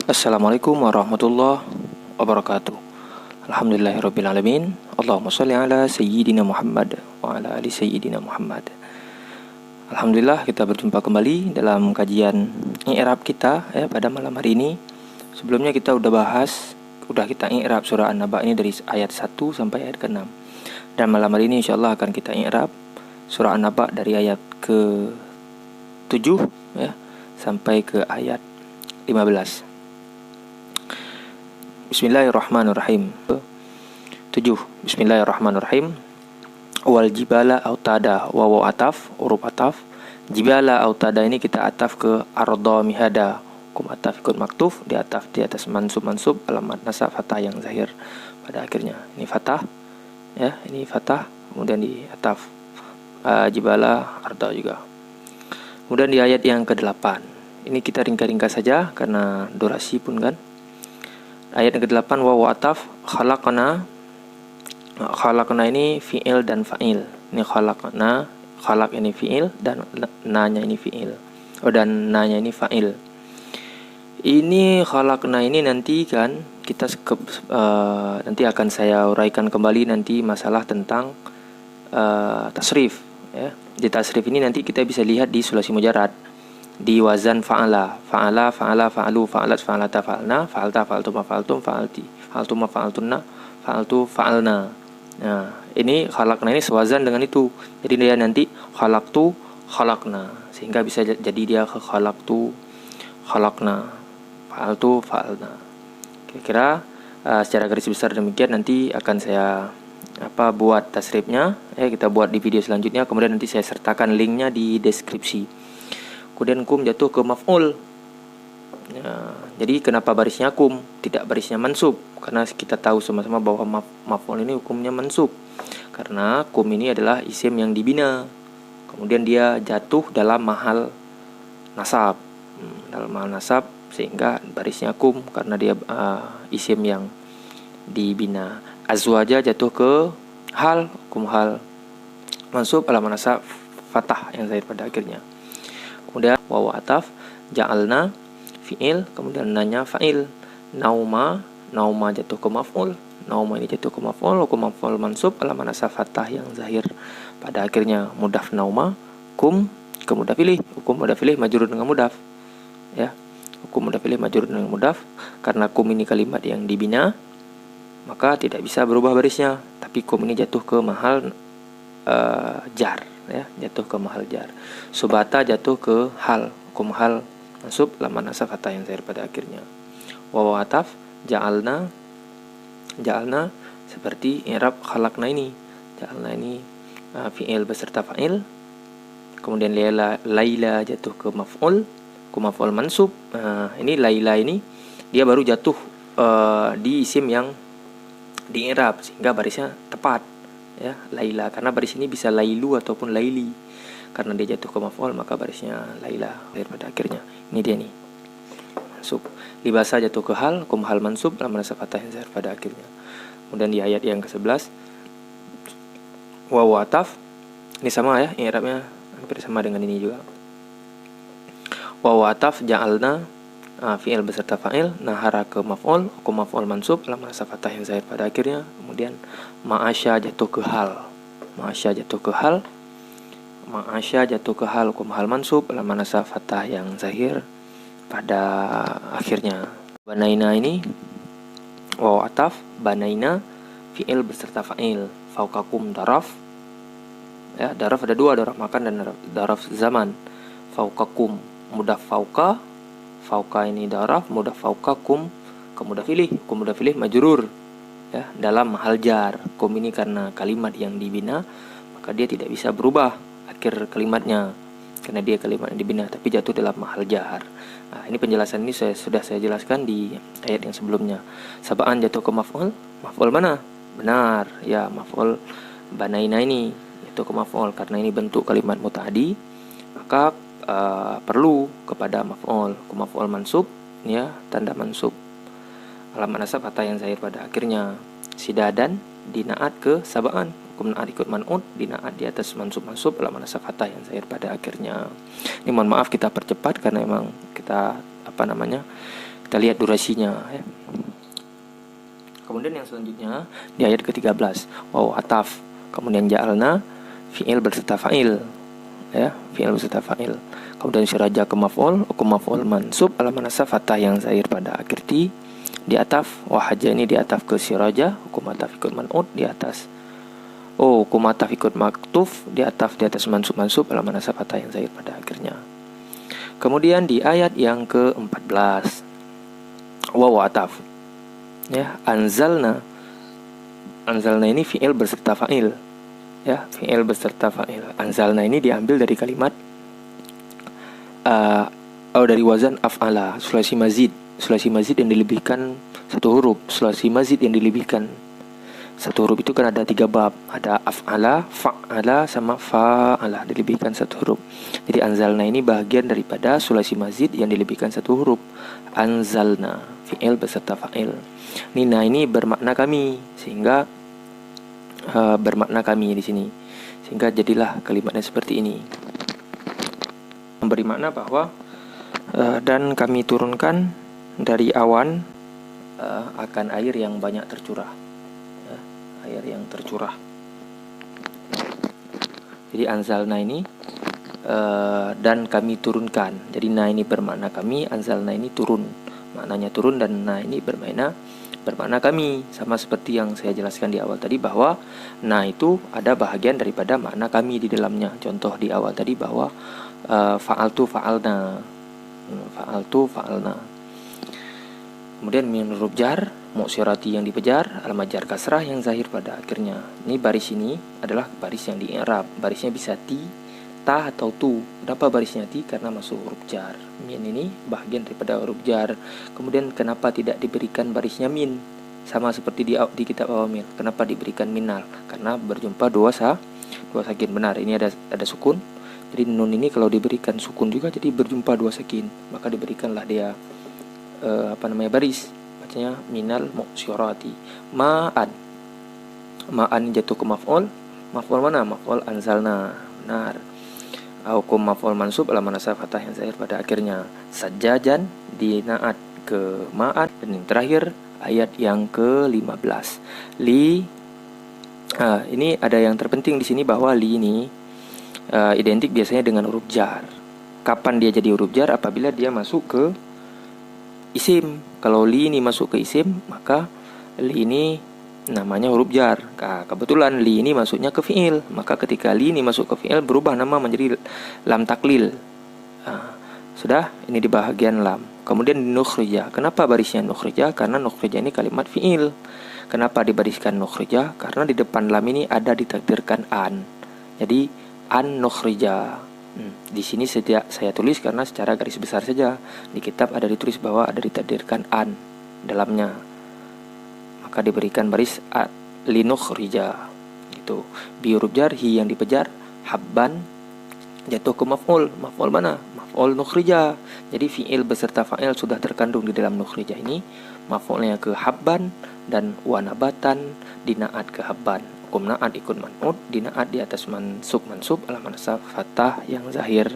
Assalamualaikum warahmatullahi wabarakatuh. Alhamdulillahirrabbilalamin. Allahumma sholli ala Sayyidina Muhammad wa ala ali Sayyidina Muhammad. Alhamdulillah kita berjumpa kembali dalam kajian i'rab kita ya pada malam hari ini. Sebelumnya kita udah kita i'rab surah An-Naba ini dari ayat 1 sampai ayat ke-6. Dan malam hari ini insyaallah akan kita i'rab surah An-Naba dari ayat ke-7 ya sampai ke ayat 15. Bismillahirrahmanirrahim. 7. Bismillahirrahmanirrahim. Wal jibala autada, wawu ataf, huruf ataf. Jibala autada ini kita ataf ke arda mihada. Kum ataf ikut maktuf, di atas mansub alamat nasab fathah yang zahir pada akhirnya. Ini fathah ya, ini fathah kemudian di ataf jibala arda juga. Kemudian di ayat yang ke-8. Ini kita ringkas saja karena durasi pun kan. Ayat yang ke-8 wawu ataf khalaqna. Khalaqna ini fi'il dan fa'il. Ini khalaqna, khalaq ini fi'il dan na-nya ini fi'il. Dan na-nya ini fa'il. Ini khalaqna ini nanti kan kita nanti akan saya uraikan kembali nanti masalah tentang tasrif ya. Di tasrif ini nanti kita bisa lihat di sulasi mujarrad. Di wazan fa'ala, fa'alu, fa'alat, fa'alata, fa'alna, fa'alta, fa'altum, fa'altum, fa'alti, fa'altum, fa'altunna, fa'altu, fa'alna. Nah, ini khalaqna ini sewazan dengan itu. Jadi dia nanti khalaqtu, khalaqna. Sehingga bisa jadi dia khalaqtu, khalaqna, fa'altu, fa'alna. Kira-kira secara garis besar demikian. Nanti akan saya buat tasrifnya ya, kita buat di video selanjutnya. Kemudian nanti saya sertakan linknya di deskripsi. Kemudian kum jatuh ke maf'ul ya, jadi kenapa barisnya kum tidak barisnya mansub? Karena kita tahu sama-sama bahwa maf'ul ini hukumnya mansub, karena kum ini adalah isim yang dibina, kemudian dia jatuh dalam mahal nasab, sehingga barisnya kum karena dia isim yang dibina. Azwaja jatuh ke hal, kum hal mansub alamat nasab fathah yang zahir pada akhirnya. Kemudian wawu ataf ja'alna fi'il, kemudian nanya fa'il. Nauma jatuh ke maf'ul, nauma ini jatuh ke maf'ul, hukum maf'ul mansub alamat nasab fathah yang zahir pada akhirnya. Mudaf nauma, kum ke mudaf ilih, hukum mudaf ilih majrur dengan mudaf ya, hukum mudaf ilih majrur dengan mudaf. Karena kum ini kalimat yang dibina maka tidak bisa berubah barisnya, tapi kum ini jatuh ke mahal jar ya, jatuh ke mahal jar. Subata jatuh ke hal, kum hal mansub laman nasab fathah yang zahir pada akhirnya. Wawu ataf ja'alna seperti i'rab khalaqna ini. Ja'alna ini fi'il beserta fa'il. Kemudian laila jatuh ke maf'ul, kum maf'ul mansub. Ini laila ini dia baru jatuh di isim yang di i'rab sehingga barisnya tepat ya, laila, karena baris ini bisa lailu ataupun laili. Karena dia jatuh ke maf'ul maka barisnya laila pada akhirnya. Ini dia nih mansub. Libasa jatuh ke hal, kum hal mansub alamat nasab fathah yang zahir pada akhirnya. Kemudian di ayat yang ke-11 wawu ataf ini sama ya, i'rabnya hampir sama dengan ini juga. Wawu ataf ja'alna fi'il beserta fa'il, nahara ke maf'ul, hukum maf'ul mansub alamat nasab fathah yang zahir pada akhirnya. Kemudian ma'asya jatuh ke hal, hukum hal mansub alamat nasab fathah yang zahir pada akhirnya. Banaina ini wawu ataf banaina fi'il beserta fa'il, fauqakum daraf ya, daraf ada dua, daraf makan dan daraf zaman. Fauqakum mudaf fauqa ini daraf, mudaf fauqakum ke mudaf ilih majrur ya, dalam mahal jar. Kum ini karena kalimat yang dibina maka dia tidak bisa berubah akhir kalimatnya karena dia kalimat yang dibina, tapi jatuh dalam mahal jar. Nah, ini penjelasan ini sudah saya jelaskan di ayat yang sebelumnya. Sabaan jatuh ke maf'ul mana? Benar ya, maf'ul banaina ini jatuh ke maf'ul karena ini bentuk kalimat muta'addi, maka perlu kepada maf'ul, maf'ul mansub ya, tanda mansub alamat nasab fathah yang zahir pada akhirnya. Sidadan dinaat ke sabaan, hukum naat ikut man'ud, dinaat di atas mansub alamat nasab fathah yang zahir pada akhirnya. Ini mohon maaf kita percepat karena memang kita Kita lihat durasinya ya. Kemudian yang selanjutnya di ayat ke-13 waw ataf, kemudian ja'alna fi'il berserta fa'il ya, fi'il berserta fa'il. Kemudian syaraja ke maf'ul, hukum maf'ul mansub ala manasab fathah yang zahir pada akhir ti, di ataf wahaja ini di ataf ke syaraja, hukum ataf ikut man'ud di atas. Hukum ataf ikut maktuf di atas mansub ala manasab fathah yang zahir pada akhirnya. Kemudian di ayat yang ke-14 waw ataf ya, anzalna ini fi'il berserta fa'il ya, fi'il beserta fa'il. Anzalna ini diambil dari kalimat dari wazan af'ala, sulasi mazid yang dilebihkan satu huruf. Sulasi mazid yang dilebihkan satu huruf itu kan ada 3 bab, ada af'ala, fa'ala, sama fa'ala, dilebihkan satu huruf. Jadi anzalna ini bagian daripada sulasi mazid yang dilebihkan satu huruf. Anzalna fi'il beserta fa'il. Nina ini bermakna kami, sehingga bermakna kami di sini, sehingga jadilah kalimatnya seperti ini, memberi makna bahwa dan kami turunkan dari awan akan air yang banyak tercurah ya, air yang tercurah. Jadi anzalna ini dan kami turunkan. Jadi na ini bermakna kami, anzalna ini turun, maknanya turun, dan na ini bermakna kami, sama seperti yang saya jelaskan di awal tadi bahwa nah itu ada bahagian daripada makna kami di dalamnya. Contoh di awal tadi bahwa fa'altu fa'alna. Kemudian min huruf jar, mu'syirati yang dipejar, al-majar kasrah yang zahir pada akhirnya. Ini baris ini adalah baris yang di i'rab. Barisnya bisa ti, ta atau tu. Kenapa barisnya ti? Karena masuk huruf jar. Min ini bagian daripada huruf jar. Kemudian kenapa tidak diberikan barisnya min? Sama seperti di kitab awamil. Kenapa diberikan minal? Karena berjumpa dua sakin. Benar, ini ada sukun. Jadi nun ini kalau diberikan sukun juga jadi berjumpa dua sakin. Maka diberikanlah dia baris. Bacanya minal mu'syirati. Ma'an jatuh ke maf'ul. Maf'ul mana? Maf'ul anzalna. Benar. Hukum maf'ul mansub ala manasab fathah yang zahir pada akhirnya. Sajjajan dinaat ke ma'an. Dan yang terakhir ayat yang ke-15. Ini ada yang terpenting di sini bahwa li ini identik biasanya dengan huruf jar. Kapan dia jadi huruf jar? Apabila dia masuk ke isim. Kalau li ini masuk ke isim, maka li ini namanya huruf jar. Kebetulan li ini masuknya ke fi'il, maka ketika li ini masuk ke fi'il berubah nama menjadi lam taklil. Sudah, ini di bahagian lam. Kemudian nukhrija. Kenapa barisnya nukhrija? Karena nukhrija ini kalimat fi'il. Kenapa dibariskan nukhrija? Karena di depan lam ini ada ditakdirkan an. Jadi an nukhrija. Di sini saya tulis karena secara garis besar saja. Di kitab ada ditulis bahwa ada ditakdirkan an dalamnya. Maka diberikan baris linukhrija gitu. Bi huruf jar, hi yang dipejar, habban jatuh ke maf'ul. Maf'ul mana? Maf'ul nukhrija. Jadi fi'il beserta fa'il sudah terkandung di dalam nukhrija ini. Maf'ulnya ke habban dan wanabatan dinaat ke habban. Hukum naat ikut man'ud, dinaat di atas mansub ala manasab fathah yang zahir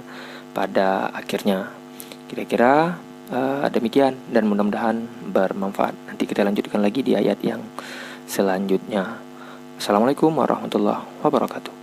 pada akhirnya. Kira-kira demikian dan mudah-mudahan bermanfaat. Nanti kita lanjutkan lagi di ayat yang selanjutnya. Assalamualaikum warahmatullahi wabarakatuh.